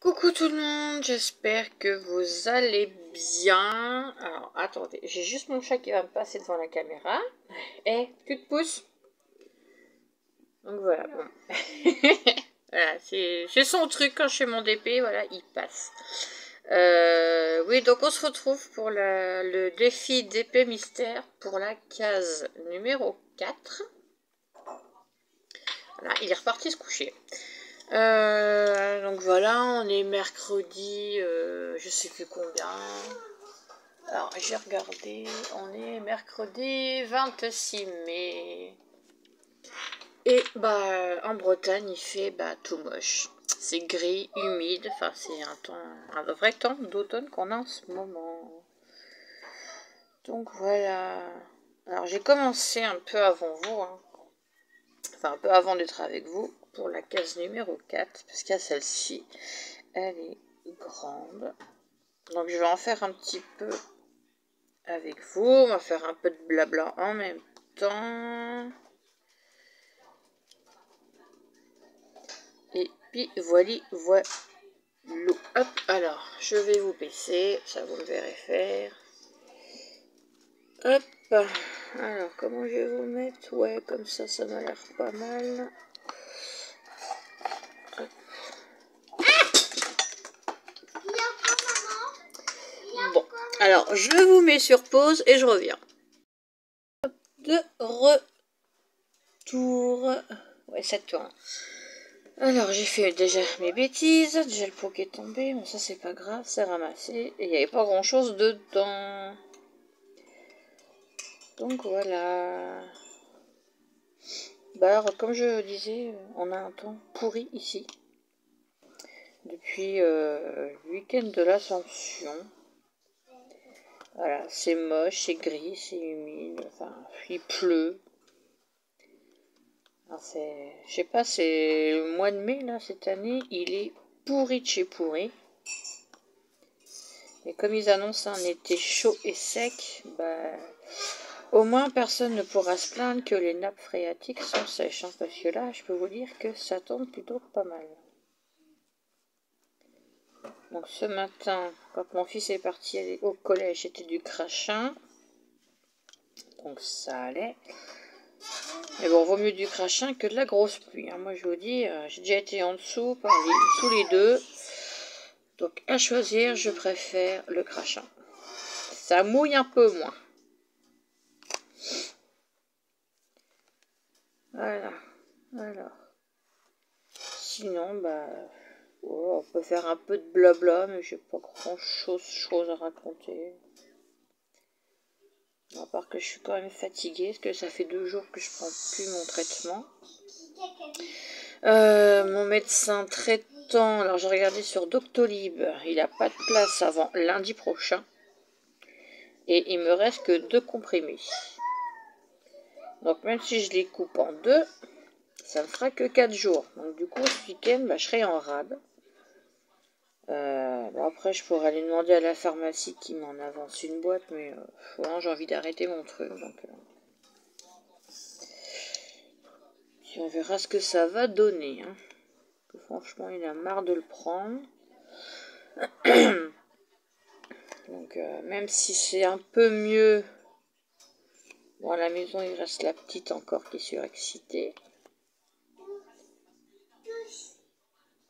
Coucou tout le monde, j'espère que vous allez bien. Alors attendez, j'ai juste mon chat qui va me passer devant la caméra. Eh, tu te pousses. Donc voilà, bon. Voilà, c'est son truc quand je fais mon DP, voilà, il passe. Oui, donc on se retrouve pour le défi d'épée mystère pour la case numéro 4. Voilà, il est reparti se coucher. Donc voilà, on est mercredi, je sais plus combien. Alors j'ai regardé, on est mercredi 26 mai. Et bah en Bretagne il fait tout moche. C'est gris, humide, enfin c'est un vrai temps d'automne qu'on a en ce moment. Donc voilà. Alors j'ai commencé un peu avant vous, hein. Enfin un peu avant d'être avec vous, pour la case numéro 4, parce qu'il y a celle-ci, elle est grande. Donc je vais en faire un petit peu avec vous, on va faire un peu de blabla en même temps. Et puis voilà, hop, alors je vais vous baisser, ça vous le verrez faire. Hop, alors comment je vais vous mettre? Ouais, comme ça m'a l'air pas mal. Hop. Bon, alors je vous mets sur pause et je reviens. De retour. Ouais, ça tourne. Alors j'ai fait déjà mes bêtises, déjà le pot qui est tombé, bon ça c'est pas grave, c'est ramassé, et il n'y avait pas grand chose dedans. Donc voilà. Alors comme je disais, on a un temps pourri ici. Depuis le week-end de l'Ascension. Voilà, c'est moche, c'est gris, c'est humide, enfin il pleut. Je sais pas, c'est le mois de mai là cette année, il est pourri de chez pourri. Et comme ils annoncent un été chaud et sec, au moins personne ne pourra se plaindre que les nappes phréatiques sont sèches. Hein, parce que là, je peux vous dire que ça tombe plutôt pas mal. Donc ce matin, quand mon fils est parti au collège, c'était du crachin. Donc ça allait. Mais bon, vaut mieux du crachin que de la grosse pluie. Hein. Moi je vous dis, j'ai déjà été en dessous, sous les deux. Donc à choisir, je préfère le crachin. Ça mouille un peu moins. Voilà. Alors. Sinon, on peut faire un peu de blabla, mais j'ai pas grand chose à raconter. À part que je suis quand même fatiguée, parce que ça fait 2 jours que je prends plus mon traitement. Mon médecin traitant, alors j'ai regardé sur Doctolib, il n'a pas de place avant lundi prochain. Et il me reste que 2 comprimés. Donc même si je les coupe en 2, ça me fera que 4 jours. Donc du coup, ce week-end, je serai en rade. Après, je pourrais aller demander à la pharmacie qui m'en avance une boîte, mais j'ai envie d'arrêter mon truc. Donc, puis on verra ce que ça va donner. Hein. Franchement, il a marre de le prendre. Donc, même si c'est un peu mieux, bon, à la maison, il reste la petite encore qui est surexcitée.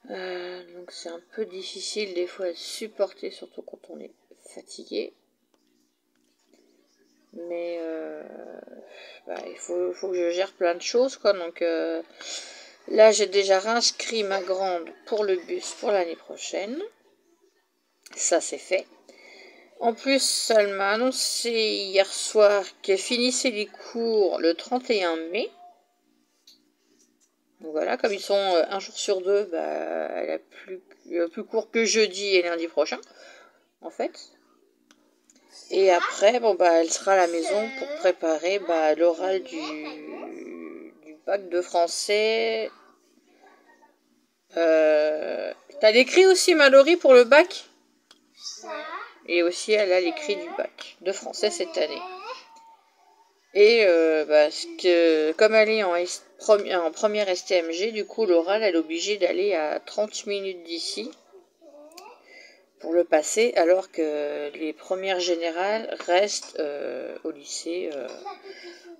Donc, c'est un peu difficile des fois à supporter, surtout quand on est fatigué. Mais il faut que je gère plein de choses, quoi. Donc là, j'ai déjà réinscrit ma grande pour le bus pour l'année prochaine. Ça, c'est fait. En plus, elle m'a annoncé hier soir qu'elle finissait les cours le 31 mai. Donc voilà, comme ils sont un jour sur 2, elle a plus cours que jeudi et lundi prochain, en fait. Et après, elle sera à la maison pour préparer l'oral du bac de français. T'as l'écrit aussi, Mallory, pour le bac? Et aussi, elle a l'écrit du bac de français cette année. Et comme elle est en première STMG, du coup, l'oral, elle est obligée d'aller à 30 minutes d'ici. pour le passer, alors que les premières générales restent au lycée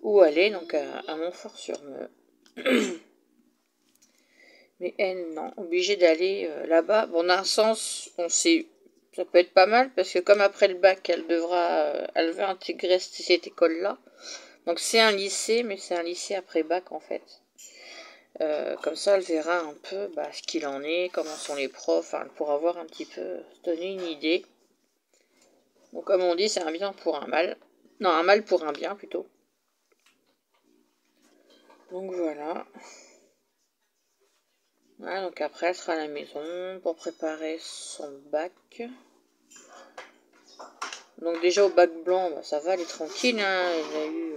où elle est, donc à Montfort-sur-Meux. Mais elle, non, obligée d'aller là-bas. Bon, d'un sens, on sait, ça peut être pas mal, parce que comme après le bac, elle va intégrer cette école-là. Donc c'est un lycée, mais c'est un lycée après bac, en fait. Comme ça, elle verra un peu ce qu'il en est, comment sont les profs, elle pourra avoir un petit peu, se donner une idée. Donc comme on dit, c'est un bien pour un mal. Non, un mal pour un bien, plutôt. Donc voilà. Voilà, donc après, elle sera à la maison pour préparer son bac. Donc déjà au bac blanc, ça va, elle est tranquille, hein. Elle a eu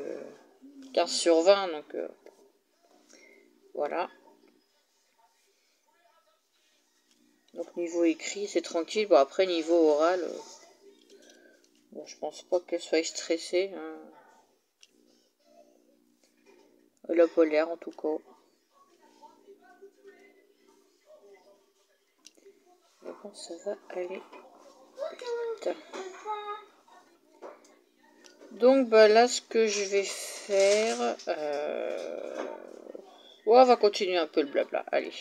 15 sur 20, donc voilà. Donc niveau écrit, c'est tranquille. Bon, après, niveau oral, bon, je pense pas qu'elle soit stressée, hein. Elle a pas l'air, en tout cas. Mais bon, ça va aller. Putain. Donc là, ce que je vais faire... on va continuer un peu le blabla. Allez.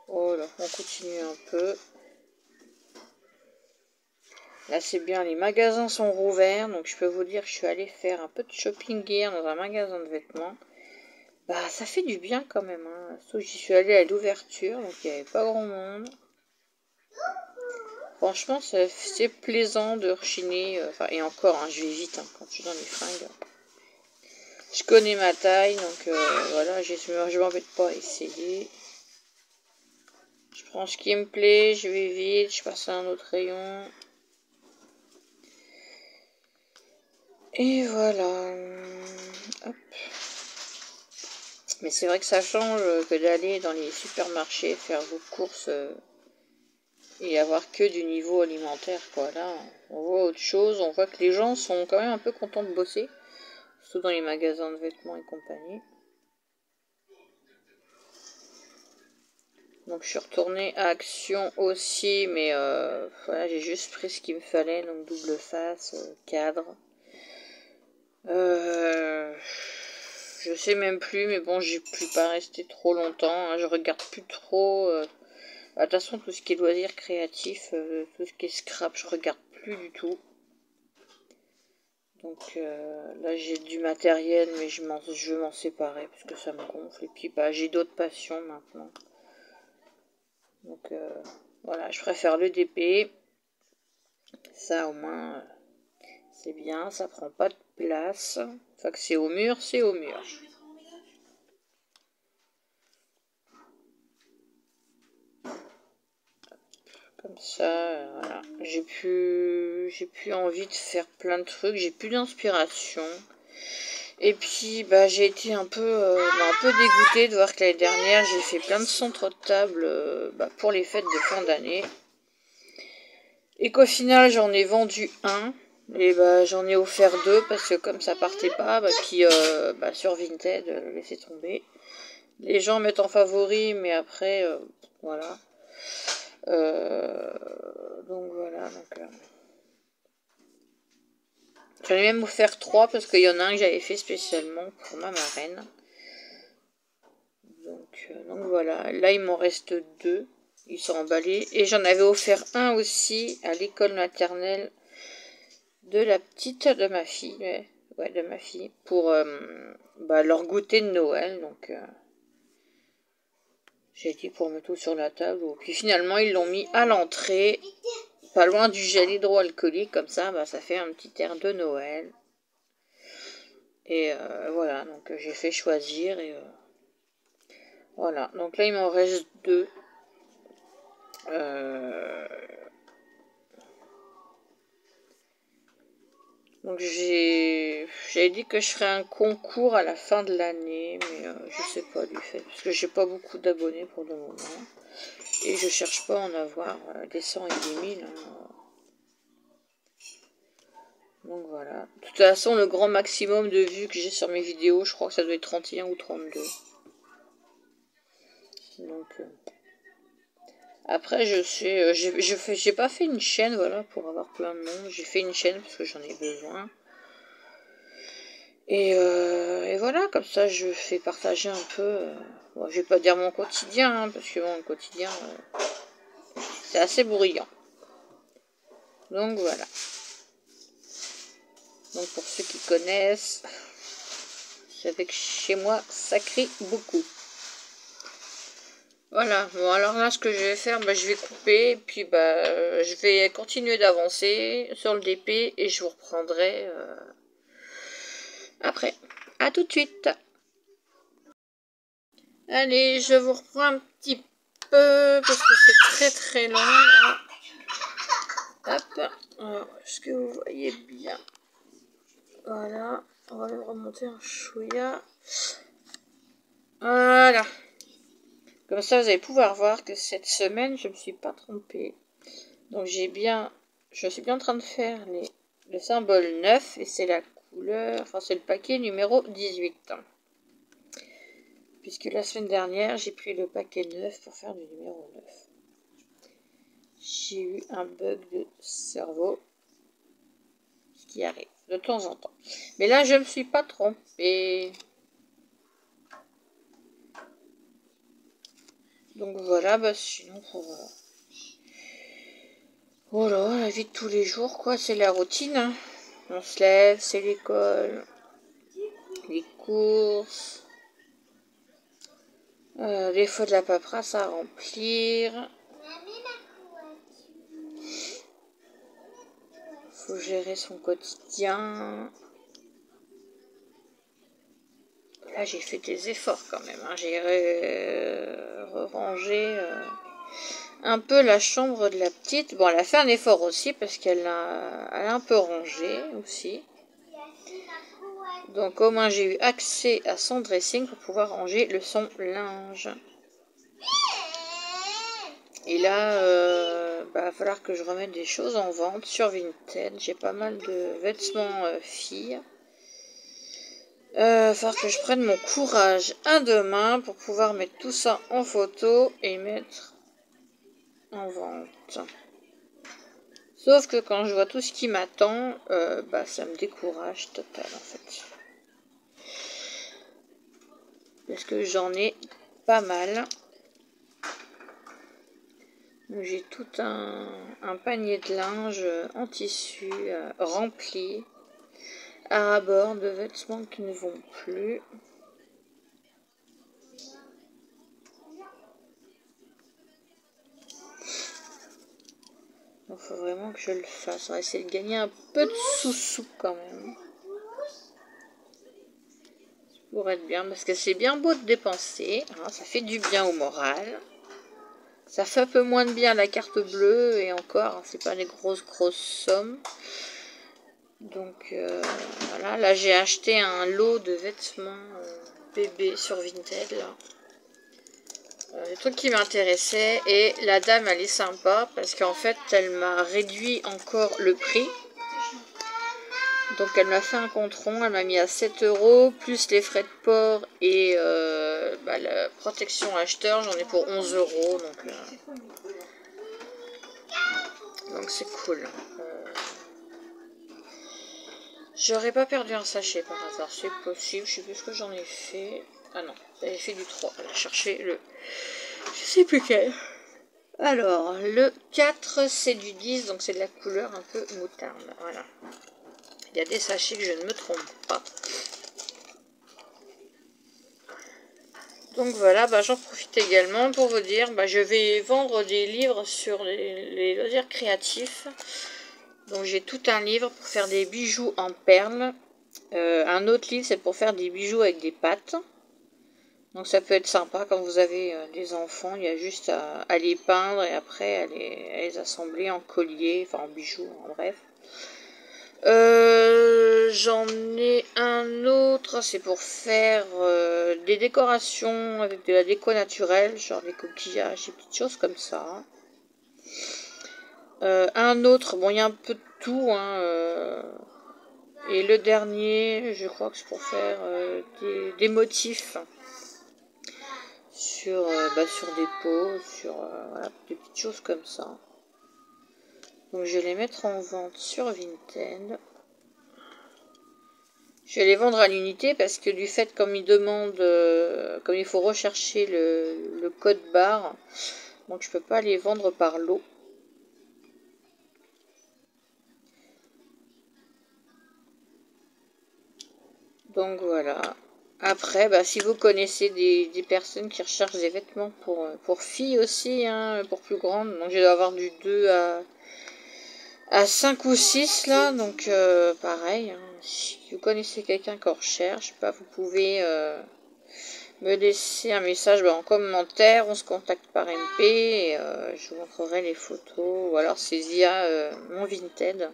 Voilà, on continue un peu. Là, c'est bien, les magasins sont rouverts. Donc, je peux vous dire que je suis allée faire un peu de shopping hier dans un magasin de vêtements. Ça fait du bien quand même, hein. Sauf que j'y suis allée à l'ouverture, donc il n'y avait pas grand monde. Franchement, c'est plaisant de rechiner. Et encore, hein, je vais vite quand je suis dans les fringues. Je connais ma taille, donc voilà, je m'embête pas à essayer. Je prends ce qui me plaît, je vais vite, je passe à un autre rayon. Et voilà. Hop. Mais c'est vrai que ça change que d'aller dans les supermarchés faire vos courses et avoir que du niveau alimentaire, quoi. Là, on voit autre chose, on voit que les gens sont quand même un peu contents de bosser, surtout dans les magasins de vêtements et compagnie. Donc je suis retournée à Action aussi, mais voilà, j'ai juste pris ce qu'il me fallait, donc double face, cadre. Je sais même plus, mais bon, j'ai pu pas rester trop longtemps, hein, je regarde plus trop. De toute façon, tout ce qui est loisirs créatifs, tout ce qui est scrap, je regarde plus du tout. Donc là, j'ai du matériel, mais je veux m'en séparer parce que ça me gonfle. Et puis, j'ai d'autres passions maintenant. Donc voilà, je préfère le DP. Ça, au moins, c'est bien, ça prend pas de place. Enfin, que c'est au mur, c'est au mur. Comme ça, voilà. J'ai plus envie de faire plein de trucs, j'ai plus d'inspiration. Et puis, j'ai été un peu dégoûtée de voir que l'année dernière, j'ai fait plein de centres de table pour les fêtes de fin d'année. Et qu'au final, j'en ai vendu un. Et j'en ai offert deux parce que comme ça partait pas, sur Vinted, laissez tomber. Les gens mettent en favori, mais après, voilà. Donc voilà. J'en ai même offert 3 parce qu'il y en a un que j'avais fait spécialement pour ma marraine. Donc voilà. Là, il m'en reste 2. Ils sont emballés. Et j'en avais offert un aussi à l'école maternelle de la petite de ma fille. Ouais, de ma fille. Pour leur goûter de Noël. Donc j'ai dit pour mettre tout sur la table. Puis finalement, ils l'ont mis à l'entrée. Pas loin du gel hydroalcoolique. Comme ça, ça fait un petit air de Noël. Et voilà. Donc j'ai fait choisir. Et voilà. Donc là, il m'en reste 2. Donc j'avais dit que je ferais un concours à la fin de l'année, mais je sais pas du fait, parce que j'ai pas beaucoup d'abonnés pour le moment, et je cherche pas à en avoir des 100 et des 1000. Hein. Donc voilà. De toute façon, le grand maximum de vues que j'ai sur mes vidéos, je crois que ça doit être 31 ou 32. Donc Après, je sais, j'ai pas fait une chaîne, voilà, pour avoir plein de monde. J'ai fait une chaîne parce que j'en ai besoin. Et voilà, comme ça, je fais partager un peu. Bon, je vais pas dire mon quotidien, hein, parce que bon, le quotidien, c'est assez bruyant. Donc voilà. Donc pour ceux qui connaissent, c'est vrai que chez moi, ça crie beaucoup. Voilà, bon alors là ce que je vais faire, je vais couper, et puis je vais continuer d'avancer sur le DP et je vous reprendrai après. À tout de suite. Allez, je vous reprends un petit peu parce que c'est très très long. Hop, alors, est-ce que vous voyez bien? Voilà, on va le remonter un chouïa. Voilà. Comme ça, vous allez pouvoir voir que cette semaine, je ne me suis pas trompée. Donc je suis bien en train de faire le symbole 9 et c'est la couleur, enfin c'est le paquet numéro 18. Puisque la semaine dernière, j'ai pris le paquet 9 pour faire du numéro 9. J'ai eu un bug de cerveau, ce qui arrive de temps en temps. Mais là, je ne me suis pas trompée. Donc voilà, sinon pour... Voilà, la vie de tous les jours, quoi, c'est la routine. Hein. On se lève, c'est l'école, les courses, des fois de la paperasse à remplir. Faut gérer son quotidien. Là, j'ai fait des efforts quand même. Hein. J'ai rangé un peu la chambre de la petite. Bon, elle a fait un effort aussi parce qu'elle a un peu rangé aussi. Donc au moins j'ai eu accès à son dressing pour pouvoir ranger son linge. Et là, va falloir que je remette des choses en vente sur Vinted. J'ai pas mal de vêtements filles. Va falloir que je prenne mon courage à deux mains pour pouvoir mettre tout ça en photo et mettre en vente. Sauf que quand je vois tout ce qui m'attend, ça me décourage total en fait. Parce que j'en ai pas mal. J'ai tout un panier de linge en tissu rempli à ras-bord de vêtements qui ne vont plus. Il faut vraiment que je le fasse. On va essayer de gagner un peu de sous-sous quand même. Pour être bien, parce que c'est bien beau de dépenser. Hein, ça fait du bien au moral. Ça fait un peu moins de bien à la carte bleue. Et encore, hein, c'est pas les grosses sommes. Donc voilà. Là, j'ai acheté un lot de vêtements bébés sur Vinted. Là. Des trucs qui m'intéressaient. Et la dame, elle est sympa. Parce qu'en fait, elle m'a réduit encore le prix. Donc elle m'a fait un compte rond, elle m'a mis à 7 €, plus les frais de port et la protection acheteur, j'en ai pour 11 €. Donc c'est cool. J'aurais pas perdu un sachet par hasard, c'est possible, je sais plus ce que j'en ai fait. Ah non, j'avais fait du 3, elle a cherché le... Je sais plus quel. Alors, le 4 c'est du 10, donc c'est de la couleur un peu moutarde, voilà. Il y a des sachets que je ne me trompe pas. Donc voilà, j'en profite également pour vous dire, je vais vendre des livres sur les loisirs créatifs. Donc j'ai tout un livre pour faire des bijoux en perles. Un autre livre, c'est pour faire des bijoux avec des pattes. Donc ça peut être sympa quand vous avez des enfants, il y a juste à les peindre et après à les assembler en collier, enfin en bijoux, en bref. J'en ai un autre, c'est pour faire des décorations avec de la déco naturelle, genre des coquillages, des petites choses comme ça. Un autre, bon il y a un peu de tout, hein, et le dernier, je crois que c'est pour faire des motifs sur des pots, sur voilà, des petites choses comme ça. Donc je vais les mettre en vente sur Vinted. Je vais les vendre à l'unité parce que du fait, comme ils demandent, comme il faut rechercher le code barre, donc je peux pas les vendre par lot. Donc voilà. Après, bah, si vous connaissez des personnes qui recherchent des vêtements pour filles aussi, hein, pour plus grandes, donc je dois avoir du 2 à 5 ou 6 là, donc pareil, hein, si vous connaissez quelqu'un qui en recherche, bah, vous pouvez me laisser un message en commentaire, on se contacte par MP, et je vous montrerai les photos, ou alors c'est via mon Vinted.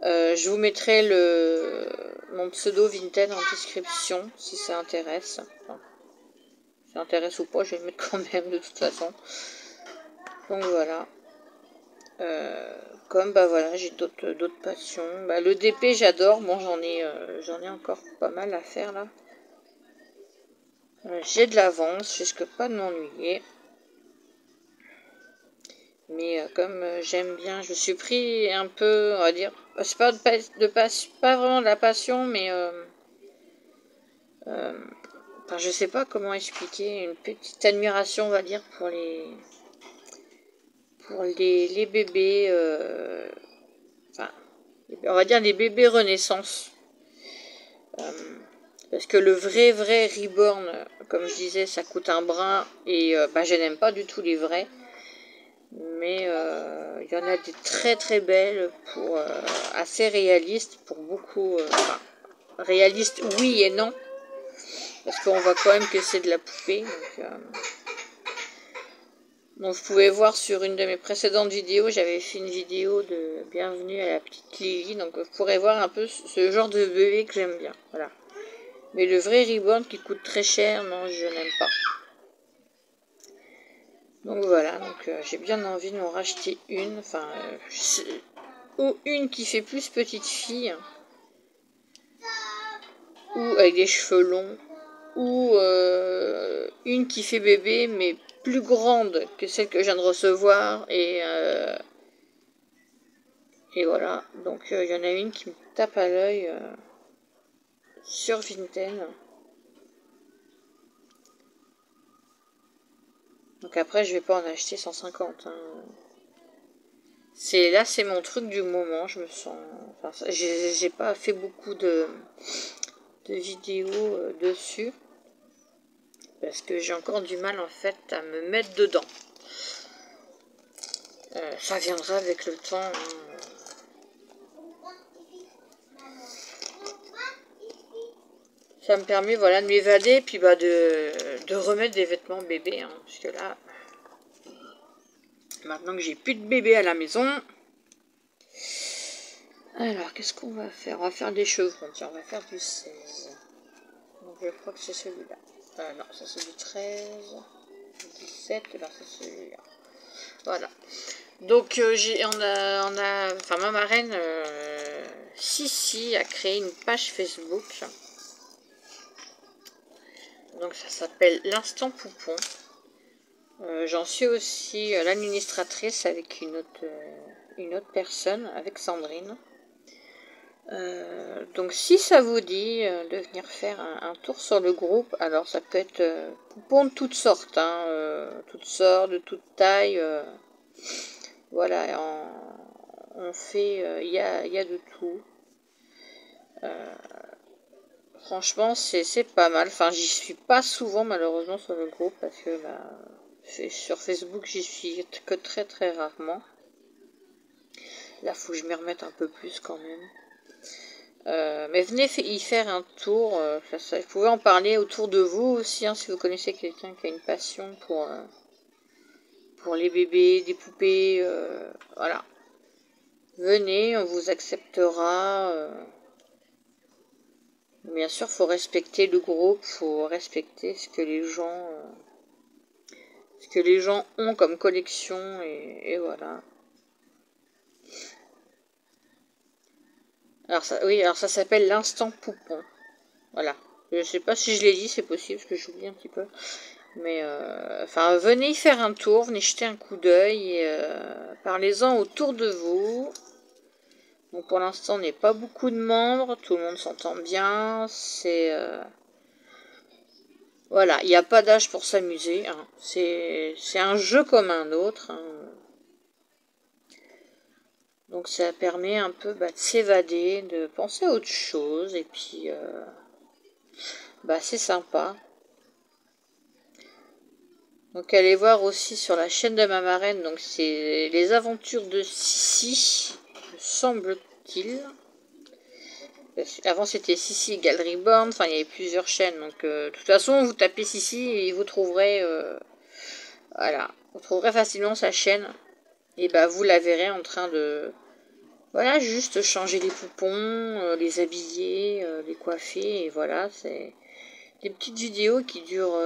Je vous mettrai mon pseudo Vinted en description si ça intéresse. Enfin, si ça intéresse ou pas, je vais le mettre quand même de toute façon. Donc voilà. Comme bah voilà, j'ai d'autres passions. Bah, le DP j'adore. Bon, j'en ai encore pas mal à faire là. J'ai de l'avance, je risque pas de m'ennuyer. Mais comme j'aime bien, je me suis pris un peu, on va dire, c'est pas pas vraiment de la passion, mais enfin, je sais pas comment expliquer, une petite admiration, on va dire, pour les bébés, enfin, on va dire les bébés Renaissance. Parce que le vrai Reborn, comme je disais, ça coûte un brin, et bah, je n'aime pas du tout les vrais. Mais il y en a des très très belles, assez réalistes, pour beaucoup. Enfin, réalistes, oui et non. Parce qu'on voit quand même que c'est de la poupée. Donc vous pouvez voir sur une de mes précédentes vidéos, j'avais fait une vidéo de bienvenue à la petite Lily. Donc vous pourrez voir un peu ce genre de bébé que j'aime bien. Voilà. Mais le vrai Reborn qui coûte très cher, non, je n'aime pas. Donc voilà, donc j'ai bien envie de m'en racheter une. Enfin, ou une qui fait plus petite fille, ou avec des cheveux longs, ou une qui fait bébé mais plus grande que celle que je viens de recevoir, et voilà. Donc il y en a une qui me tape à l'œil sur Vinted. Donc après je vais pas en acheter 150, hein. C'est mon truc du moment, je me sens. Enfin, j'ai pas fait beaucoup de vidéos dessus. Parce que j'ai encore du mal en fait à me mettre dedans. Ça viendra avec le temps. Hein. Ça me permet voilà, de m'évader, puis bah, de remettre des vêtements bébés. Hein, parce que là, maintenant que j'ai plus de bébés à la maison. Alors, qu'est-ce qu'on va faire? On va faire des chevrons. Tiens, on va faire du 16. Donc, je crois que c'est celui-là. Non, ça c'est du 13. Du 17, là c'est celui-là. Voilà. Donc, enfin, ma marraine, Sissi, a créé une page Facebook. Donc, ça s'appelle l'Instant Poupon. J'en suis aussi l'administratrice avec une autre personne, avec Sandrine. Donc si ça vous dit de venir faire un tour sur le groupe, alors ça peut être poupons de toutes sortes, hein, toutes sortes, de toutes tailles, voilà, on fait, il y a de tout. Franchement c'est pas mal, enfin j'y suis pas souvent malheureusement sur le groupe parce que bah, sur Facebook j'y suis que très très rarement. Là faut que je m'y remette un peu plus quand même. Mais venez y faire un tour. Vous pouvez en parler autour de vous aussi, hein, si vous connaissez quelqu'un qui a une passion pour les bébés, des poupées. Voilà. Venez, on vous acceptera. Bien sûr, il faut respecter le groupe, il faut respecter ce que les gens ont comme collection, et voilà. Alors ça s'appelle l'Instant Poupon. Voilà. Je sais pas si je l'ai dit, c'est possible, parce que j'oublie un petit peu. Mais enfin, venez y faire un tour, venez jeter un coup d'œil et parlez-en autour de vous. Donc pour l'instant, on n'est pas beaucoup de membres, tout le monde s'entend bien. C'est voilà, il n'y a pas d'âge pour s'amuser. Hein. C'est un jeu comme un autre. Hein. Donc ça permet un peu de s'évader, de penser à autre chose. Et puis, c'est sympa. Donc allez voir aussi sur la chaîne de ma marraine. Donc c'est les aventures de Sissi, me semble-t-il. Avant c'était Sissi égale Reborn. Enfin il y avait plusieurs chaînes. Donc de toute façon vous tapez Sissi et vous trouverez... voilà. Vous trouverez facilement sa chaîne. Et vous la verrez en train de... Voilà, juste changer les poupons, les habiller, les coiffer, et voilà, c'est des petites vidéos qui durent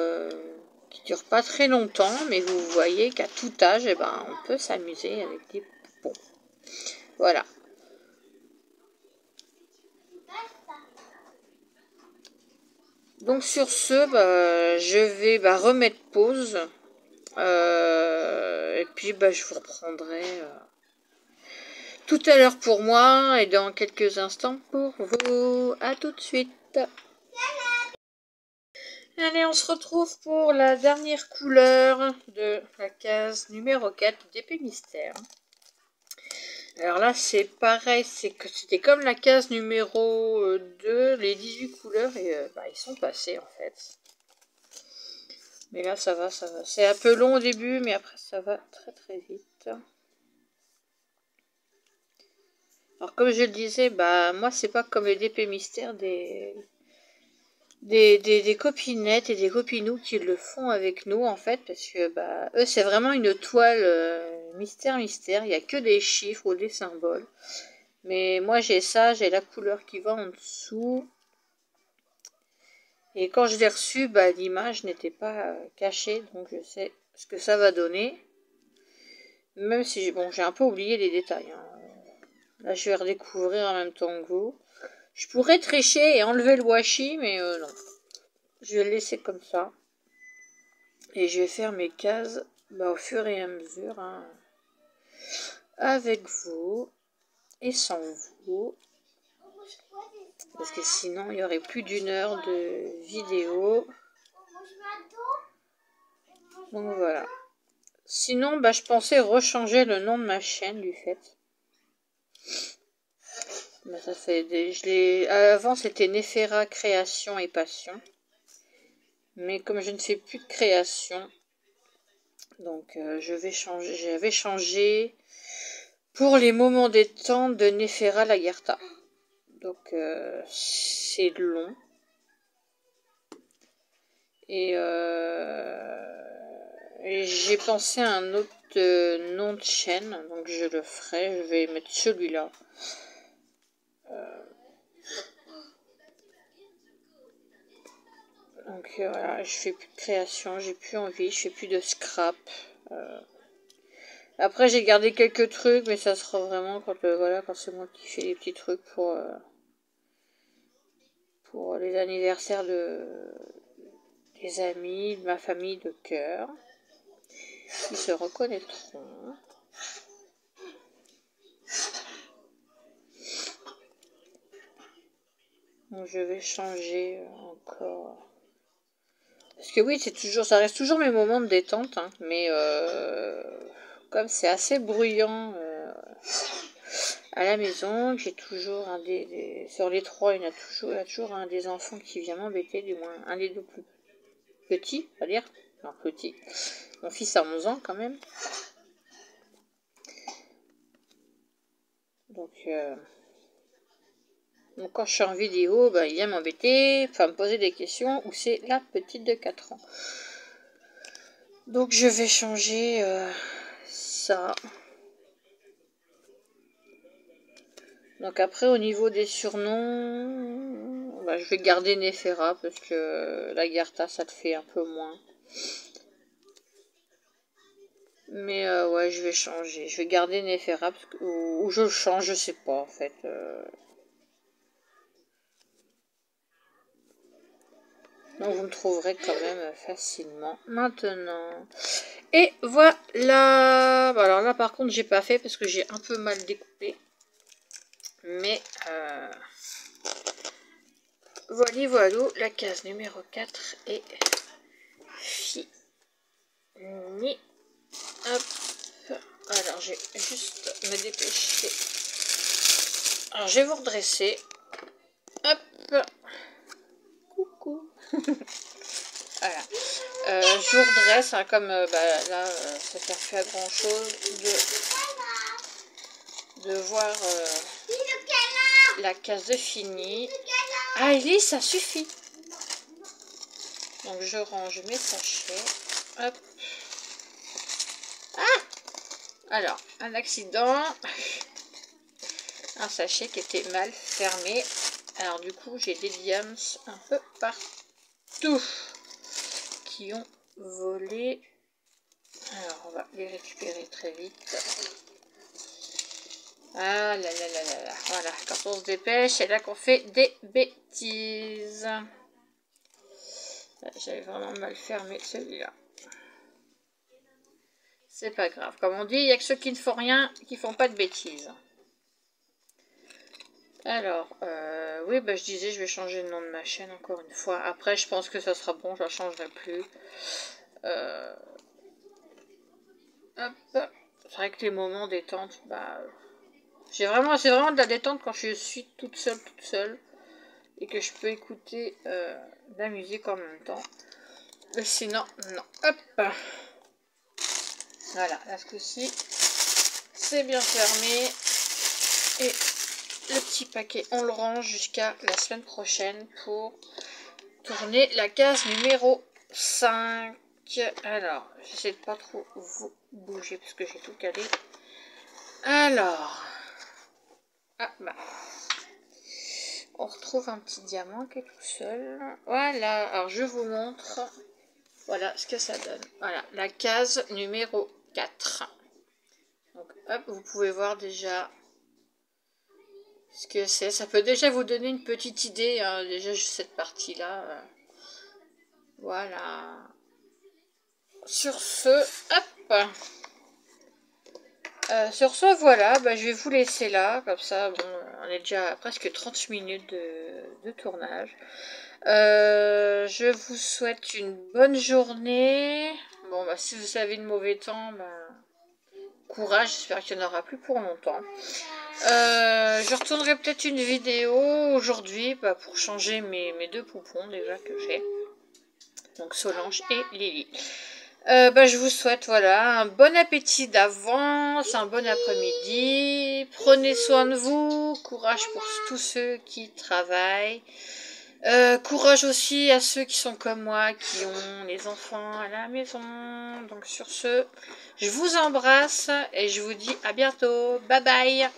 pas très longtemps, mais vous voyez qu'à tout âge, on peut s'amuser avec des poupons. Voilà. Donc sur ce, je vais remettre pause, et puis je vous reprendrai... tout à l'heure pour moi et dans quelques instants pour vous. À tout de suite. Allez, on se retrouve pour la dernière couleur de la case numéro 4 d'épée mystère. Alors là, c'est pareil, c'était comme la case numéro 2, les 18 couleurs, et ils sont passés en fait. Mais là, ça va, ça va. C'est un peu long au début, mais après, ça va très très vite. Alors comme je le disais, moi c'est pas comme les DP mystères des copinettes et des copinous qui le font avec nous en fait, parce que eux c'est vraiment une toile mystère, il n'y a que des chiffres ou des symboles. Mais moi j'ai ça, j'ai la couleur qui va en dessous. Et quand je l'ai reçu, l'image n'était pas cachée, donc je sais ce que ça va donner. Même si j'ai un peu oublié les détails. Hein. Là je vais redécouvrir en même temps que vous. Je pourrais tricher et enlever le washi, mais non. Je vais le laisser comme ça. Et je vais faire mes cases au fur et à mesure. Hein, avec vous et sans vous. Parce que sinon, il y aurait plus d'une heure de vidéo. Donc voilà. Sinon, je pensais rechanger le nom de ma chaîne du fait. Ça fait avant, c'était Nefera Création et Passion. Mais comme je ne fais plus de création, donc j'avais changé pour les moments détente de Nefera Lagertha. Donc c'est long. Et j'ai pensé à un autre nom de chaîne, donc je le ferai. Je vais mettre celui-là. Donc voilà, je fais plus de création, j'ai plus envie, je fais plus de scrap. Après j'ai gardé quelques trucs, mais ça sera vraiment quand c'est moi qui fais les petits trucs pour les anniversaires des amis, de ma famille de cœur. Ils se reconnaîtront. Donc je vais changer encore. Parce que oui, ça reste toujours mes moments de détente, hein, mais comme c'est assez bruyant à la maison, j'ai toujours sur les trois, il y a toujours un des enfants qui vient m'embêter, du moins un des deux plus petits, on va dire. Non, petit. Mon fils a 11 ans quand même. Donc quand je suis en vidéo, il vient m'embêter, me poser des questions, ou c'est la petite de 4 ans. Donc je vais changer ça. Donc après au niveau des surnoms, je vais garder Nefera parce que Lagertha ça te fait un peu moins. Mais ouais, je vais changer. Je vais garder Nefera ou je le change, je sais pas en fait. Donc vous me trouverez quand même facilement maintenant. Et voilà. Alors là par contre j'ai pas fait parce que j'ai un peu mal découpé. Mais voilà, la case numéro 4 est finie. Hop. Alors je vais juste me dépêcher. Alors je vais vous redresser. Hop. Coucou. Voilà. Je vous redresse, hein, comme là, ça sert plus à grand chose de voir la case de fini. Ah, Ellie, ça suffit. Donc je range mes sachets. Hop. Ah! Alors, un accident. Un sachet qui était mal fermé. Alors du coup, j'ai des diams un peu partout qui ont volé. Alors, on va les récupérer très vite. Ah là là là là là. Voilà, quand on se dépêche, c'est là qu'on fait des bêtises. J'avais vraiment mal fermé celui-là. C'est pas grave. Comme on dit, il n'y a que ceux qui ne font rien, qui font pas de bêtises. Alors, oui, bah, je disais, je vais changer le nom de ma chaîne encore une fois. Après, je pense que ça sera bon, je la changerai plus. Hop. C'est vrai que les moments détente, bah, c'est vraiment de la détente quand je suis toute seule. Et que je peux écouter de la musique en même temps. Mais sinon, non. Hop. Voilà, là, ce coup-ci, c'est bien fermé. Et le petit paquet, on le range jusqu'à la semaine prochaine pour tourner la case numéro 5. Alors, j'essaie de pas trop vous bouger parce que j'ai tout calé. Alors, ah bah, on retrouve un petit diamant qui est tout seul. Voilà, alors je vous montre. Voilà ce que ça donne. Voilà, la case numéro 4. Donc, hop, vous pouvez voir déjà ce que c'est. Ça peut déjà vous donner une petite idée, hein, déjà juste cette partie-là. Voilà. Sur ce, hop. Sur ce, voilà, bah, je vais vous laisser là. Comme ça, bon, on est déjà à presque 30 minutes de tournage. Je vous souhaite une bonne journée. Bon, bah, si vous avez de mauvais temps, bah, courage, j'espère qu'il n'y en aura plus pour longtemps. Je retournerai peut-être une vidéo aujourd'hui bah, pour changer mes deux poupons déjà que j'ai. Donc Solange et Lily. Bah, je vous souhaite voilà, un bon appétit d'avance, un bon après-midi. Prenez soin de vous. Courage pour tous ceux qui travaillent. Courage aussi à ceux qui sont comme moi, qui ont les enfants à la maison. Donc sur ce, je vous embrasse et je vous dis à bientôt. Bye bye.